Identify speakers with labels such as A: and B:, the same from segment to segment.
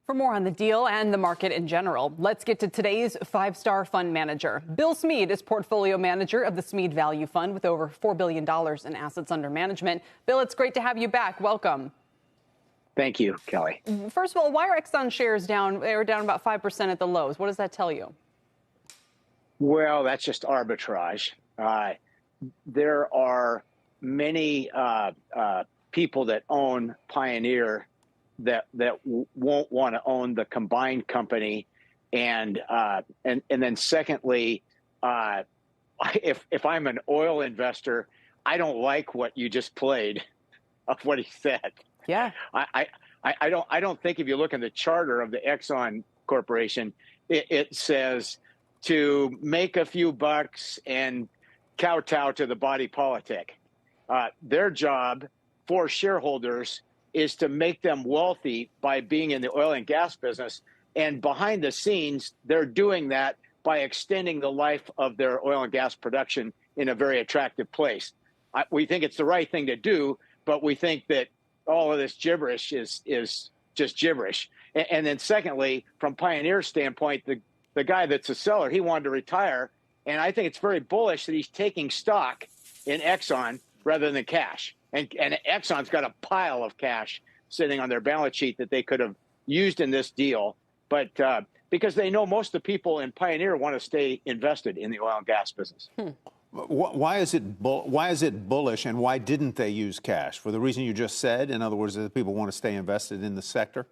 A: For more on the deal and the market in general, let's get to today's five-star fund manager. Bill Smead is portfolio manager of the Smead Value Fund with over $4 billion in assets under management. Bill, it's great to have you back. Welcome.
B: Thank you, Kelly.
A: First of all, why are Exxon shares down? They were down about 5% at the lows. What does that tell you?
B: Well, that's just arbitrage. There are many people that own Pioneer that won't want to own the combined company, and then secondly, if I'm an oil investor, I don't like what you just played of what he said.
A: Yeah,
B: I don't think if you look in the charter of the Exxon Corporation, it says to make a few bucks and kowtow to the body politic. Their job for shareholders is to make them wealthy by being in the oil and gas business. And behind the scenes, they're doing that by extending the life of their oil and gas production in a very attractive place. We think it's the right thing to do, but we think that all of this gibberish is just gibberish. And then secondly, from Pioneer's standpoint, the guy that's a seller, he wanted to retire. And I think it's very bullish that he's taking stock in Exxon rather than cash. And Exxon's got a pile of cash sitting on their balance sheet that they could have used in this deal. But because they know most of the people in Pioneer want to stay invested in the oil and gas business.
C: Why is it bullish, and why didn't they use cash? For the reason you just said, in other words, that people want to stay invested in the sector?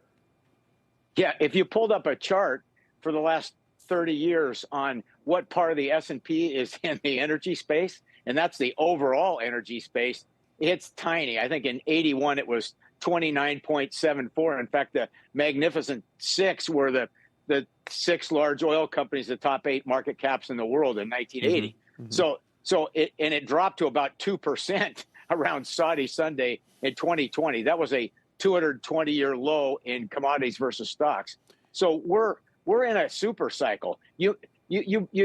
B: Yeah, if you pulled up a chart for the last 30 years on what part of the S&P is in the energy space, and that's the overall energy space, it's tiny. I think in 81 it was 29.74. In fact, the Magnificent Six were the six large oil companies, the top 8 market caps in the world in 1980. Mm-hmm. So it dropped to about 2% around Saudi Sunday in 2020. That was a 220-year low in commodities versus stocks. So we're in a super cycle. You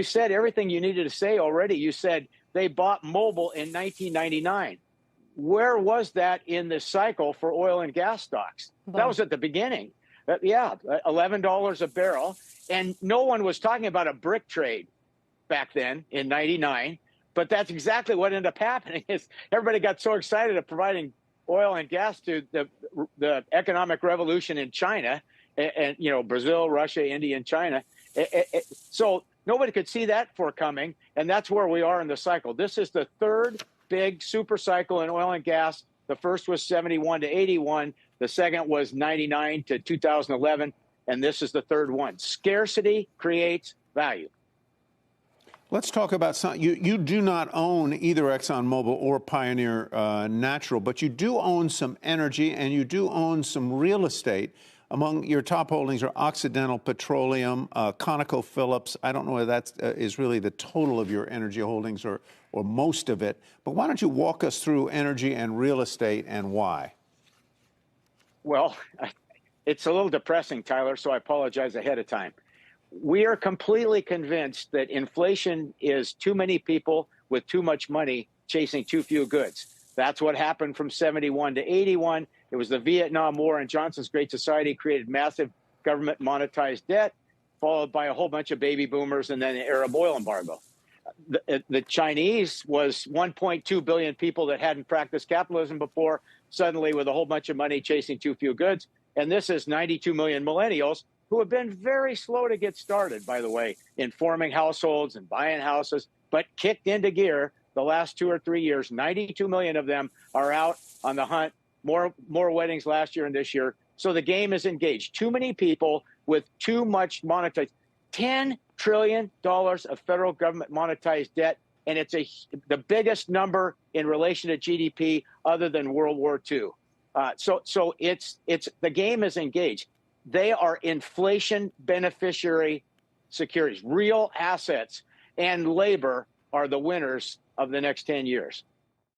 B: said everything you needed to say already. You said they bought Mobil in 1999. Where was that in the cycle for oil and gas stocks? That was at the beginning. $11 a barrel. And no one was talking about a brick trade back then in 99. But that's exactly what ended up happening is everybody got so excited of providing oil and gas to the economic revolution in China and Brazil, Russia, India, and China. So nobody could see that forecoming. And that's where we are in the cycle. This is the third big super cycle in oil and gas. The first was 71 to 81. The second was 99 to 2011. And this is the third one. Scarcity creates value.
C: Let's talk about some. You do not own either ExxonMobil or Pioneer Natural, but you do own some energy and you do own some real estate. Among your top holdings are Occidental Petroleum, ConocoPhillips. I don't know whether that is really the total of your energy holdings or most of it. But why don't you walk us through energy and real estate and why?
B: Well, it's a little depressing, Tyler, so I apologize ahead of time. We are completely convinced that inflation is too many people with too much money chasing too few goods. That's what happened from 71 to 81. It was the Vietnam War and Johnson's Great Society created massive government monetized debt, followed by a whole bunch of baby boomers and then the Arab oil embargo. The Chinese was 1.2 billion people that hadn't practiced capitalism before, suddenly with a whole bunch of money chasing too few goods. And this is 92 million millennials who have been very slow to get started, by the way, in forming households and buying houses, but kicked into gear the last 2 or 3 years. 92 million of them are out on the hunt. More weddings last year and this year. So the game is engaged. Too many people with too much monetized. $10 trillion of federal government monetized debt, and it's the biggest number in relation to GDP other than World War II. So it's the game is engaged. They are inflation beneficiary securities. Real assets and labor are the winners of the next 10 years.